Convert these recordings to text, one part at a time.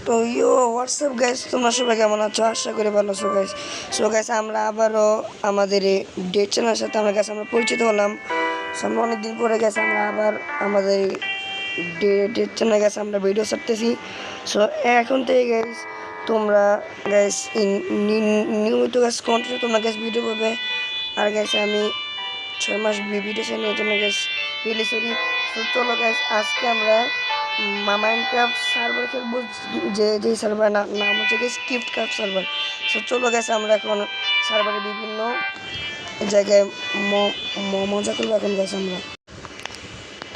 তো WhatsApp guys, তোমরা সবাই কেমন আছো? আশা করি ভালো আছো গাইস। সো গাইস, আমরা আবারও আমাদের এই ডেট চ্যানেলের সাথে আমরা পরিচিত হলাম। সো আমরা অনেকদিন পরে গেছে আমরা আবার আমাদের ডেট চ্যানেলে গেছে আমরা ভিডিও ছাড়তেছি। সো এখন থেকে গাইস তোমরা গাইস নিয়মিত গাইস কন্টিনিউ তোমরা গাইস ভিডিও পাবে। আর গাইস আমি 6 মাস ভিডিও চ্যানেলের জন্য গাইস রিলিজ করি। সো চলো গাইস, আজকে আমরা মাইনক্রাফট সার্ভার খেলবো, যেই সার্ভার নাম হচ্ছে গিয়ে স্ক্রিপ্ট ক্রাফট সার্ভার। সো চলো গেছে আমরা এখন সার্ভারে বিভিন্ন জায়গায় মজা করবো এখন গেছে আমরা।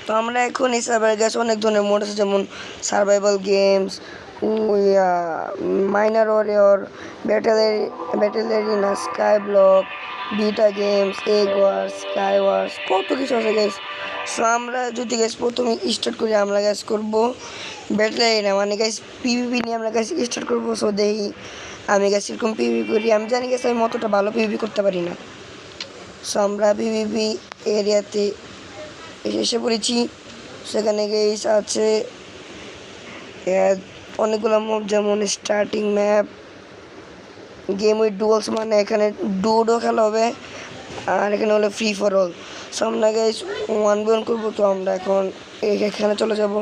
তো আমরা এখন এই সার্ভারে গেছে অনেক ধরনের মোড আছে, যেমন survival games, miner warrior, battle arena, sky block, beta games, egg wars, sky wars, কত কিছু আছে গেস। সো আমরা যদি গ্যাস প্রথমে স্টার্ট করি, আমরা গ্যাস করবো ব্যাটেল এরিনা, মানে গ্যাস পিভিপি নিয়ে আমরা গ্যাস স্টার্ট করবো। সো দেখি আমি গ্যাস এরকম পিভিপি করি। আমি জানি গ্যাস আমি অতটা ভালো পিভিপি করতে পারি না। সো আমরা পিভিপি এরিয়াতে এসে পড়েছি। সেখানে গেস আছে অনেকগুলো মুভ, যেমন স্টার্টিং ম্যাপ, গেম উইথ ডুয়ালস, মানে এখানে ডুডো খেলা হবে, আর এখানে হলো ফ্রি ফর অল। সো আমরা গাইস 1v1 করবো। তো আমরা এখন এখানে চলে যাব।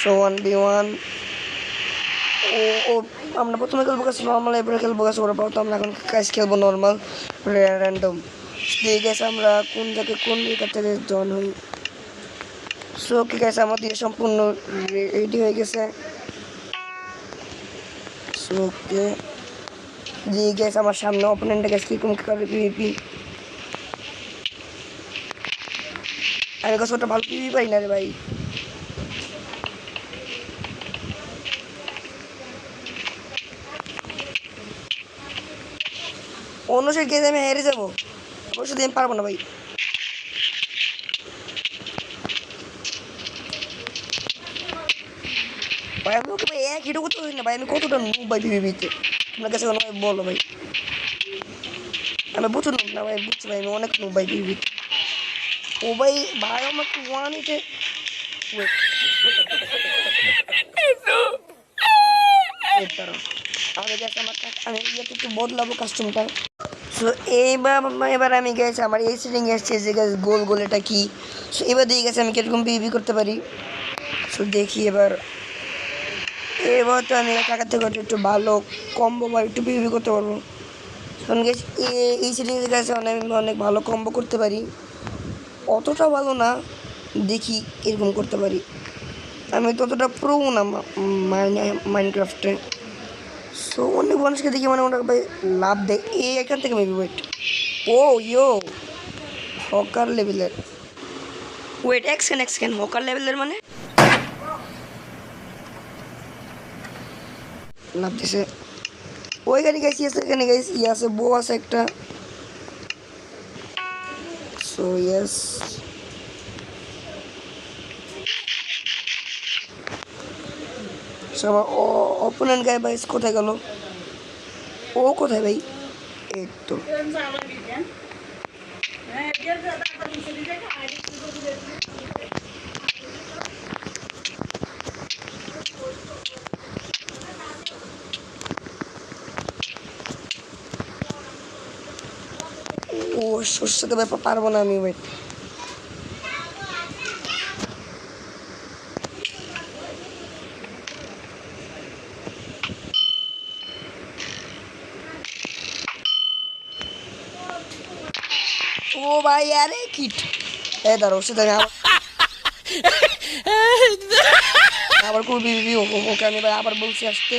সো 1v1 ও ও আমরা প্রথমে খেলবো গাছ নর্মাল, এরপরে খেলবো গাছ ওরা পাও। তো আমরা এখন কাজ খেলবো নর্মাল র্যান্ডম। দিয়ে গেছে আমরা কোন জায়গায় কোন এখান থেকে জয়েন হই। সো কি গেছে আমাদের সম্পূর্ণ রেডি হয়ে গেছে। সো ওকে, দিয়ে গেছে আমার সামনে অপোনেন্টে গেছে কীরকম করে পিভিপি। আমি কাছে ওটা ভালো পিভি পাই না রে ভাই। অন্য সাইড গেছে আমি হেরে যাবো, অবশ্য আমি পারবো না ভাই। ভাই আমি ওকে ভাই এক হিটও করতে পারি না ভাই। আমি কতটা নুব ভাই পিভিপিতে, আপনার কাছে কোনো ভাই বলো ভাই। আমি প্রচুর নুব না ভাই, বুঝছি ভাই, আমি অনেক নুব ভাই পিভিপিতে। ও ভাই ভাই আমাকে ওয়ান হিটে আমি গেছে আমার আমি ইয়েতে একটু বদলাবো কাস্টমটা। সো এবার আমি গেছি আমার এই সেটিং এসছে যে গেছে গোল গোল এটা কি। সো এবার দিয়ে গেছে আমি কীরকম পিভি করতে পারি। সো দেখি এবার তো আমি টাকার থেকে একটু ভালো কম্বো বা একটু পিভি করতে পারবো। কারণ গেছি এই সেটিংসের কাছে অনেক অনেক ভালো কম্বো করতে পারি, অতটা ভালো না, দেখি এরকম করতে পারি। আমি ততটা প্রো না মাইনক্রাফটে। সো অনেক মানুষকে দেখি মানে ওটা ভাই লাভ দেয় এখান থেকে মেবি। ওয়েট, ও হকার লেভেলের, ওয়েট এক্সকেন হকার লেভেলের মানে লাভ দিছে। ওইখানে গেছি আছে, এখানে গেছি আছে বউ আছে একটা। সো ইয়েস, আমার অপোনেন্ট গায়ে ভাই কোথায় গেল? ও কোথায় ভাই? এই তো ও সর্ষে ব্যাপার পারবো না আমি। ওয়েট, ও ভাই আরে কিট দাঁড়ো সেটা আমি আবার করবি ওকে আমি ভাই আবার বলছি আসতে।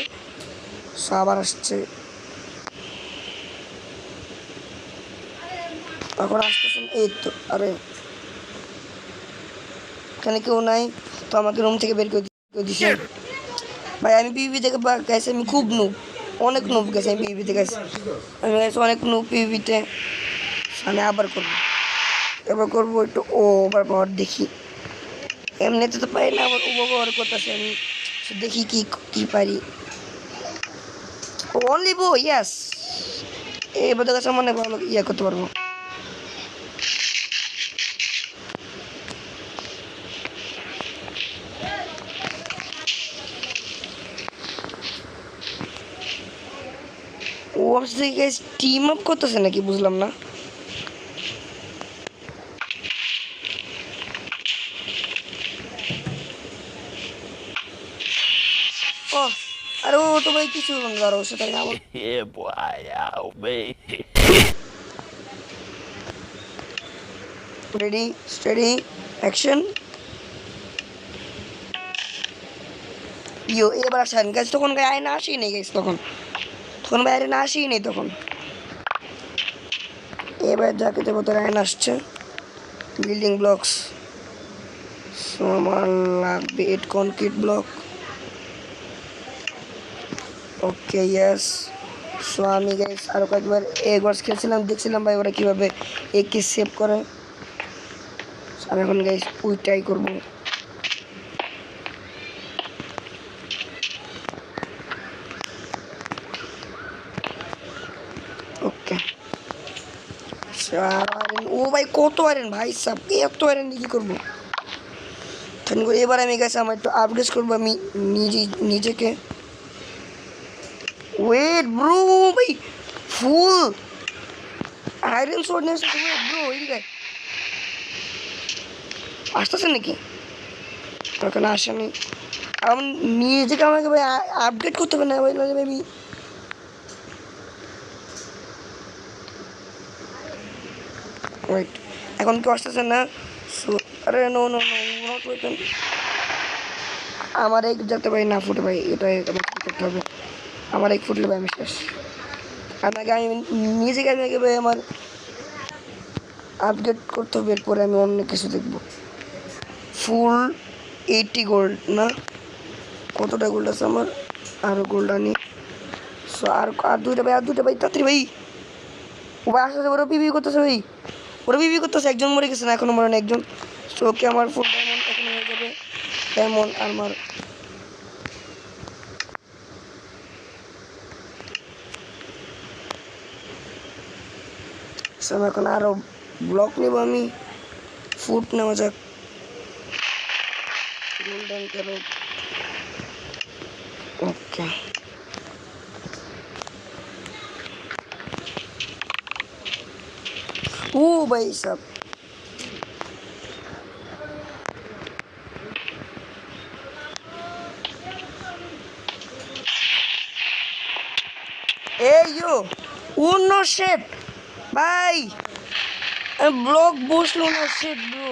আবার আসছে, এখন আসতেছেন এই তো। আরে এখানে কেউ নাই, তো আমাকে রুম থেকে বের করে দিছে ভাই। আমি পিভিপি থেকে গেছি, আমি খুব নুব, অনেক নুব গেছি আমি পিভিপিতে গেছি। আমি গেছি অনেক নুব পিভিপিতে। আমি আবার করবো একটু ওভার পাওয়ার দেখি। এমনিতে তো পারি না, আবার ওভার পাওয়ার করতেছি আমি। দেখি কি পারি। অনলি বো ইয়াস, এবার তো কাছে মনে ভালো করতে পারবো। আমার সাথে গাইস টিম আপ করতেছে নাকি বুঝলাম না। ও আরে ও তো ভাই কিছু ধরো ওর সাথে আমার Yeah, boy, out, man. Ready steady action. Yo এবার আসেন গাইস, তখন গায়ে আয়না আসেই নেই গাইস, তখন তখন বাইরে না আসেই নেই তখন। এবার যাকে দেবো তোর আয়না আসছে। বিল্ডিং ব্লকস, সো আমার লাগবে 8 concrete block. Okay yes. So আমি গাইস আরও কয়েকবার এগোয়ার্স খেলছিলাম, দেখছিলাম ভাই ওরা কীভাবে একে সেভ করে। আমি এখন গাইস ওইটাই করবো। ওকে ও ভাই কত আয়রন ভাই সাব, এত আয়রন দিয়ে কী করবো। এবার আমি গেছি আমার একটু আপডেট করবো আমি নিজেকে। ওয়েট ব্রো ভাই ফুল আয়রন সোর্ড নিয়ে আসছে ব্রো, এইদিকে আসতেছে নাকি ওখানে আসেনি। আমি নিজেকে আমাকে ভাই আপডেট করতে হবে না ভাই, নাহলে ভাই ওয়েট এখন কি আসতেছে না। আরে no no no not weapon. আমার এক যাতে ভাই না ফুটে ভাই, এটাই আমাকে করতে হবে। আমার এক ফুটলে ভাই আমি শেষ। আপনাকে আমি নিজেকে আমি আগে ভাই আমার আপডেট করতে হবে, এরপরে আমি অন্য কিছু দেখব। ফুল 80 গোল্ড না, কতটা গোল্ড আছে আমার, আরও গোল্ড আনি। সো আর আর দুইটা ভাই, আর দুইটা ভাই তাড়াতাড়ি ভাই। ও ভাই আসতে ওরা বিবি করতেছে ভাই, ওরা বিবি করতেছে। একজন মরে গেছে না, এখনো মরে না একজন। সো ওকে আমার ফুল ডায়মন্ড এখন হয়ে যাবে, ডায়মন্ড আর্মার। সো আমি এখন আরও ব্লক নেব, আমি ফুট নেওয়া যাক। গোল্ডেন ক্যারট ওকে। ও ভাই সাব এই ইউ নো শেট ভাই, ব্লক বসলো না শেট ব্রো।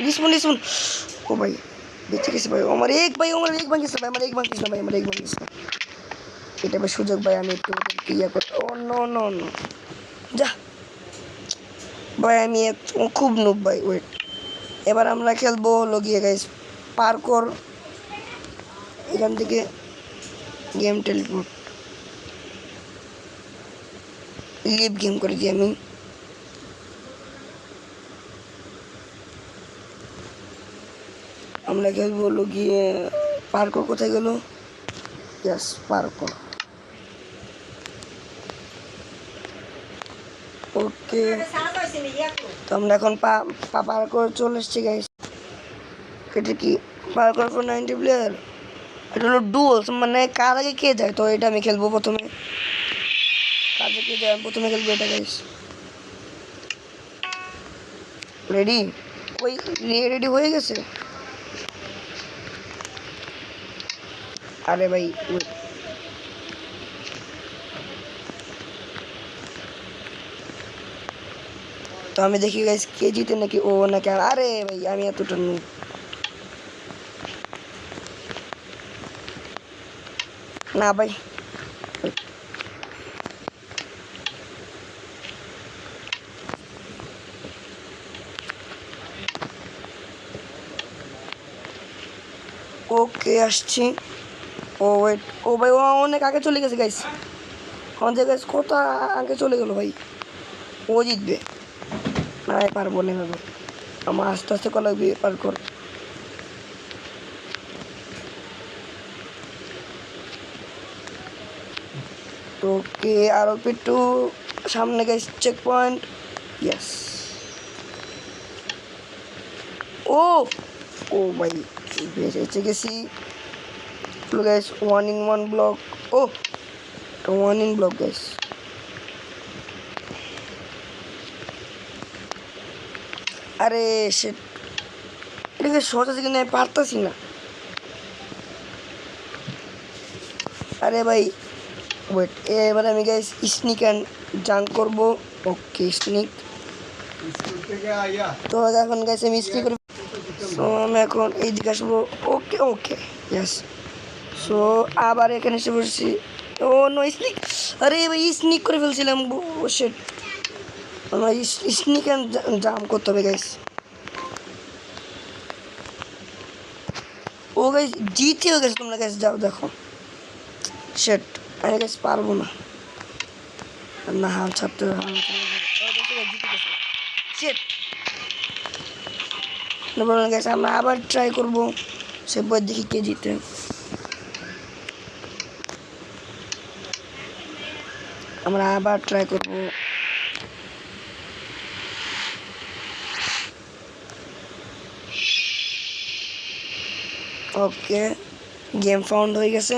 রিসপন ও ভাই বেঁচে গেছে ভাই, আমার এক ভাই, আমার এক ভাঙিস ভাই, আমার এক ভাঙিস না ভাই, আমার এক ভাঙিস না। এটা ভাই সুযোগ ভাই, আমি একটু ইয়া করতে। ও নো নো নো যা ভাই, আমি খুব নুব ভাই। ওয়েট এবার আমরা খেলবো হলো গিয়ে গাইস পার্কর। এখান থেকে গেম টেলিপোর্ট লিভ গেম করে দিই আমি। আমরা খেলবো হলো গিয়ে পার্কর। কোথায় গেল? ইয়াস পার্কর। ওকে তো আমরা এখন পার্কর চলে এসেছি গাইস। এটা কি পার্কর ফর 90 প্লেয়ার? এটা হলো ডুয়েলস, মানে কার আগে কে যায়। তো এটা আমি খেলবো প্রথমে, কার আগে কে যায় আমি প্রথমে খেলবো এটা গাইস। রেডি? ওই রেডি হয়ে গেছে? আরে ভাই তো আমি দেখি গাইস কে জিতে নাকি ও নাকি। আরে ভাই আমি এতটা না ভাই। ওকে আসছি। ও ওয়েট, ও ভাই ও অনেক আগে চলে গেছে গাইস, আমাদের গাইস কত আগে চলে গেল ভাই। ও জিতবে না, পারবো না ভাবে, আমার আস্তে আস্তে কলা পার কর। ওকে আর অল্প একটু সামনে গাইস, চেক পয়েন্ট। ইয়েস ও ও ভাই বেঁচে গেছি গাইস, 1 in 1 ব্লক। ও ওয়ান ইন ব্লক গাইস। আরে শিট, এটাকে সহজ আছে কিন্তু আমি পারতাছি না। আরে ভাই ওয়েট, এবার আমি গাইস স্নিক অ্যান্ড জাম্প করবো। ওকে স্নিক, তো এখন গাইস আমি স্নিক করি। সো আমি এখন এইদিকে আসবো। ওকে ওকে ইয়েস। সো আবার এখানে এসে বসছি। ও নো স্নিক, আরে ভাই স্নিক করে ফেলছিলাম। ও শিট, আমার স্নিক অ্যান্ড জাম্প করতে হবে গাইস। ও গাইস জিতে হয়ে গেছে তোমরা গাইস, যাও দেখো। শিট, আমি গাইস পারবো না, না হাল ছাড়তে হবে, হাল শিট। গাইস আমরা আবার ট্রাই করবো, সে পর দেখি কে জিতে। আমরা আবার ট্রাই করবো। ওকে গেম ফাউন্ড হয়ে গেছে।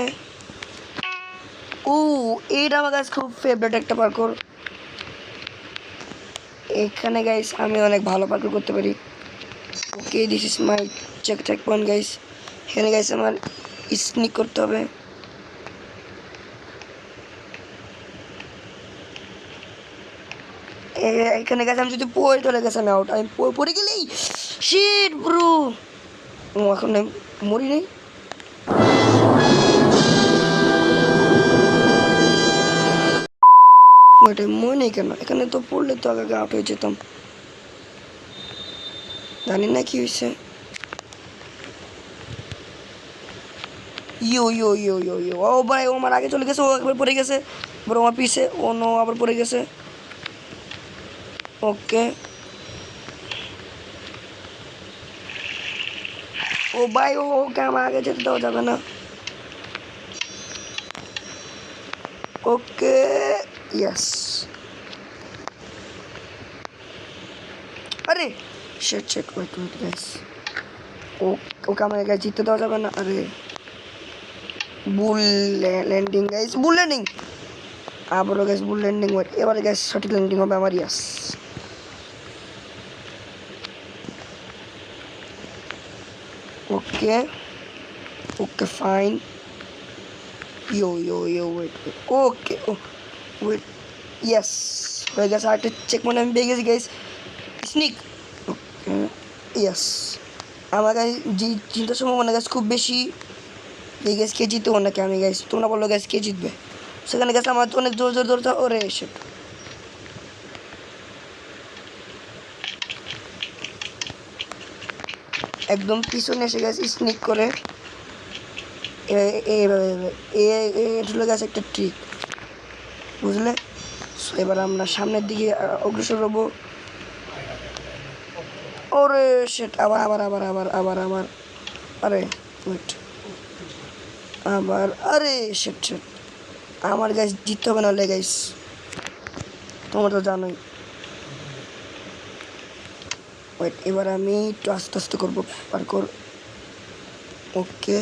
ও এইটা আমার কাছে খুব ফেভারিট একটা পার্কর। এখানে গাইস আমি অনেক ভালো পার্কর করতে পারি। Okay this is my check point guys. এখানে গাইস আমার স্নিক করতে হবে। এখানে গেছে আমি যদি পড়ে চলে গেছে আমি আউট। আমি পড়ে গেলেই শিট ব্রো। ও এখন আমি মরি নেই। ওইটা মনে নেই কেন, এখানে তো পড়লে তো আগে আউট হয়ে যেতাম। জানি না কি হয়েছে। ইউ ইউ ইউ ইউ ইউ ও ভাই, ও আমার আগে চলে গেছে, ও একবার পড়ে গেছে, এবার আমার পিছে। ও নো, আবার পড়ে গেছে। ওকে ও ভাই, ওকে আমার আগে যেতে দেওয়া যাবে না। Okay yes. আরে shit shit, wait wait guys, okay আমার আগে জিততে দেওয়া যাবে না। আরে bull landing guys, bull landing, আবারও গাইস বুল ল্যান্ডিং। ওয়েট, এবারে গাইস সঠিক ল্যান্ডিং হবে আমার। Yes okay okay fine. ইউ ইউ ইউ ওয়েট, ওকে ও ওয়েট ইয়েস হয়ে গেছে। আরেকটা চেক মানে আমি পেয়ে গেছি গাইস, স্নিক। ওকে ইয়েস, আমার গাইস চিন্তার সম্ভাবনা গাছ খুব বেশি। এই গ্যাস কে জিতবো নাকি আমি গাইস, তোমরা বললো গ্যাস কে জিতবে। সেখানে গেছে আমার অনেক জোর জোর ধরতে। ওরে এসে একদম পিছনে এসে গেছে স্নিক করে। এটা গেছে একটা ট্রিক, বুঝলে। সো এবার আমরা সামনের দিকে অগ্রসর হবো। ওরে সেট, আবার আবার আবার আবার আবার আবার আরে ওয়েট, আবার আরে সেট সেট। আমার গাইস জিততে হবে নাহলে গাইস, তোমরা তো জানোই। ওয়েট, এবার আমি একটু আস্তে আস্তে করবো পার্কর। ওকে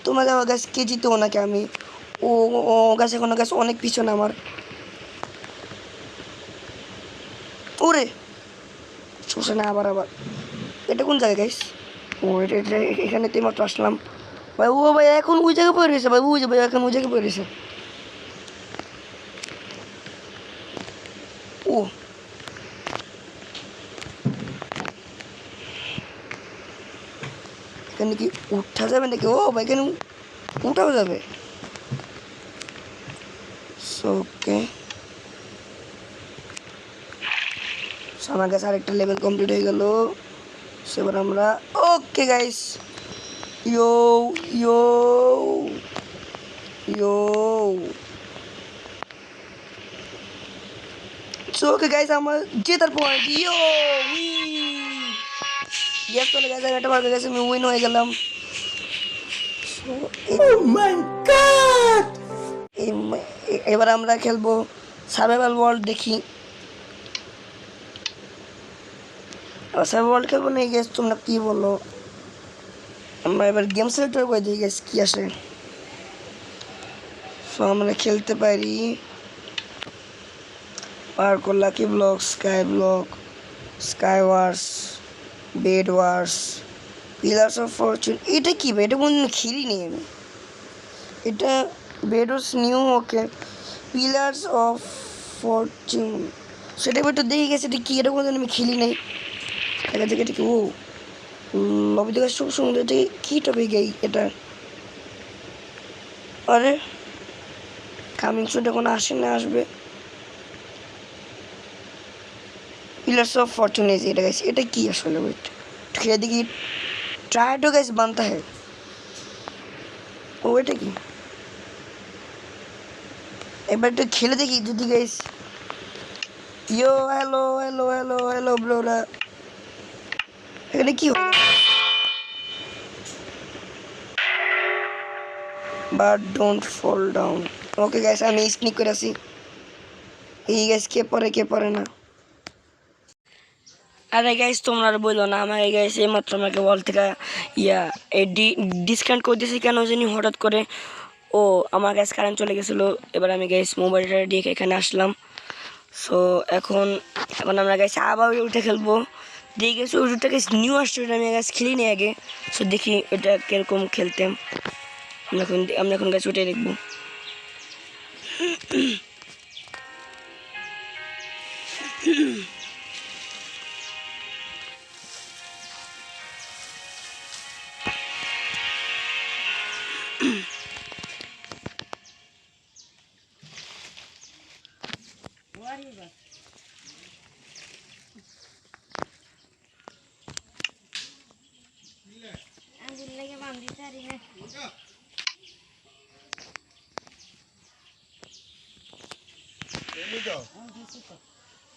তোমাকে আমার গাছ কে জিতবো নাকি আমি। ও ও গাছ এখন গাছ অনেক পিছনে আমার। ওরে শোষে না, আবার আবার। এটা কোন জায়গায় গাইস? ও এটা এটা এখানে তো মাত্র আসলাম ভাই। ও ভাই এখন ওই জায়গায় পড়ে রয়েছে ভাই, ওই যে ভাই এখন ওই জায়গায় পড়ে রয়েছে। ও এখানে কি উঠা যাবে নাকি? ও ভাই এখানে উঠাও যাবে। ওকে আমার কাছে আরেকটা লেভেল কমপ্লিট হয়ে গেল। সেবার আমরা ওকে গাইস, ইয়ো ইয়ো ইয়ো। সো ওকে গাইস, আমার জেতার পয়েন্ট। ইয়ো ইয়েস চলে গেছে, একটা বার গেছে, আমি উইন হয়ে গেলাম। এবার আমরা খেলবো সার্ভাইভাল ওয়ার্ল্ড। দেখি সার্ভাইভাল ওয়ার্ল্ড খেলবো না গেস, তোমরা কি বলো? আমরা এবার গেম সিলেক্টর করে দিই গাইস কি আসে। সো আমরা খেলতে পারি parkour, lucky block, sky wars, bed wars, pillars of fortune. এটা কি ভাই? এটা কোনদিন খেলিনি আমি। এটা bed wars new, okay. Pillars of fortune সেটা একটু দেখে গেছে। এটা কি? এটা কোনদিন আমি খেলি নাই। দেখা যাক এটা কি। ও লবি থেকে খুব সুন্দর। এটা কি টপিক এটা? আরে কামিং শুট এখন আসে না, আসবে। पिलर्स ऑफ फॉर्चून এটা গাইস, এটা কি আসলে? ওয়েট খেলে দেখি। ট্রাই টু গাইস বানতা है। ও এটা কি? এবার একটু খেলে দেখি যদি guys. Yo hello hello hello hello ব্রোরা, এখানে কি হয়? But don't fall down. Okay guys আমি স্নিক করে আসি। এই গাইস কে পরে না। আরে গাইস তোমরা আর বললো না আমাকে গাইস, এইমাত্র আমাকে বল থেকে ডিসকাউন্ট করে দিয়েছি কেন জানি হঠাৎ করে। ও আমার গাইস কারেন্ট চলে গেছিলো। এবার আমি গাইস মোবাইলটা দিয়ে এখানে আসলাম। সো এখন আমরা গাইস আবার ওইটা খেলবো। দিয়ে গেছি ওইটা গাইস নিউ আসছে, আমি গাইস খেলিনি আগে। সো দেখি এটা কীরকম খেলতে। আমরা এখন গাইস ওইটাই দেখবো।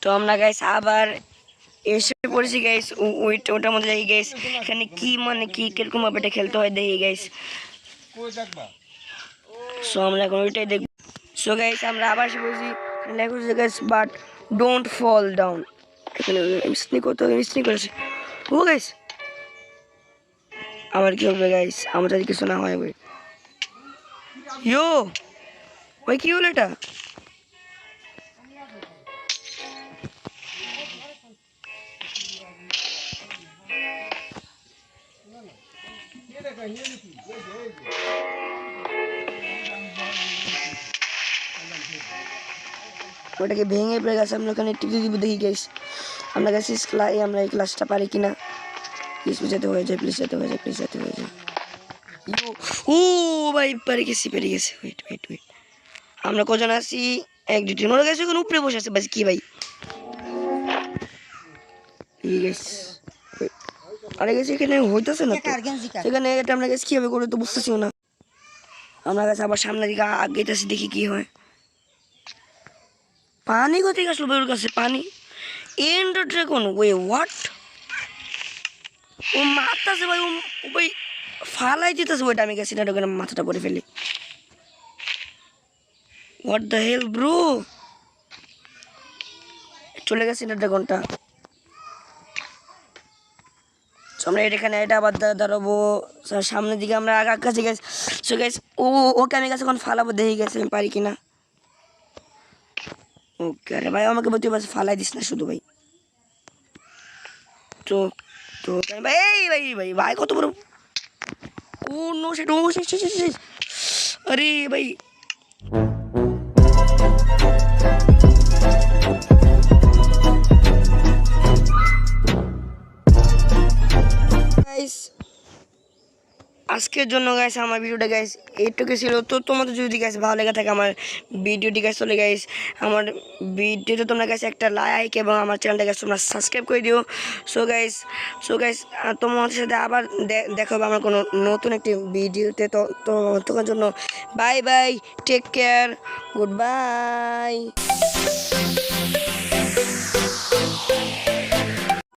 তো আমরা গাইস আবার এসে পড়েছি গাইস ওটার মধ্যে দেখি গাইস এখানে কি মানে কি কিরকম ভাবে এটা খেলতে হয় দেখি গাইস। সো আমরা এখন ওইটাই দেখব। সো গাইস আমরা আবার এসে পড়েছি। লেখা হচ্ছে guys but don't fall down. এখানে স্নিক করতে হবে, স্নিক করেছে। ও গাইস আমার কি হবে গাইস? আমার যদি কিছু না হয় ভাই। ইয়ো ভাই কি হলো এটা? ওটাকে ভেঙে পড়ে গেছে। আমরা ওখানে টিপে দিব দেখি গাইস আমরা গাইস আমরা এই ক্লাসটা পারি কিনা। প্লিজ যেতে হয়ে যায়, প্লিজ যেতে হয়ে যায়, প্লিজ যেতে হয়ে যায়। ও ভাই পেরে গেছি। ওয়েট আমরা কজন আছি? 1 2 3। ওরা গেছে এখন উপরে বসে আছে। বাস কি ভাই? ঠিক আছে আরে গেছে এখানে হইতেছে না সেখানে। এটা আমরা গেছি কীভাবে করে তো বুঝতেছিও না। আমরা গেছে আবার সামনের দিকে আগেতেছি দেখি কি হয়। পানি কোথায় আসলো ভাই? ওর কাছে পানি। End dragon way what? ও মারতেছে ভাই। ও ভাই ফালাই দিতেছে। ওইটা আমি গেছি না, ওখানে মাথাটা পরে ফেলি। What the hell bro? চলে গেছি না ড্রাগনটা। আমরা এখানে এটা আবার দাঁড়াবো সামনের দিকে। আমরা কাছে গেছি। সো গেছি ওকে আমি গেছি এখন ফালাবো দেখে গেছি আমি পারি কিনা। ওকে আরে ভাই আমাকে বলতে পারছি ফালাই দিস না শুধু ভাই। তো তো ভাই ভাই কত বড়। ও নো সেট। ও শেষ। আরে ভাই গাইস আজকের জন্য গাইস আমার ভিডিওটা গাইস এইটুকু ছিল। তো তোমাদের যদি গাইস ভালো লেগে থাকে আমার ভিডিওটি গাইস চলে গাইস আমার ভিডিওতে তোমরা গাইস একটা লাইক এবং আমার চ্যানেলটা গাইস তোমরা সাবস্ক্রাইব করে দিও। সো গাইস তোমাদের সাথে আবার দেখা হবে আমার কোনো নতুন একটি ভিডিওতে। তো ততক্ষণের জন্য bye bye, take care, good by.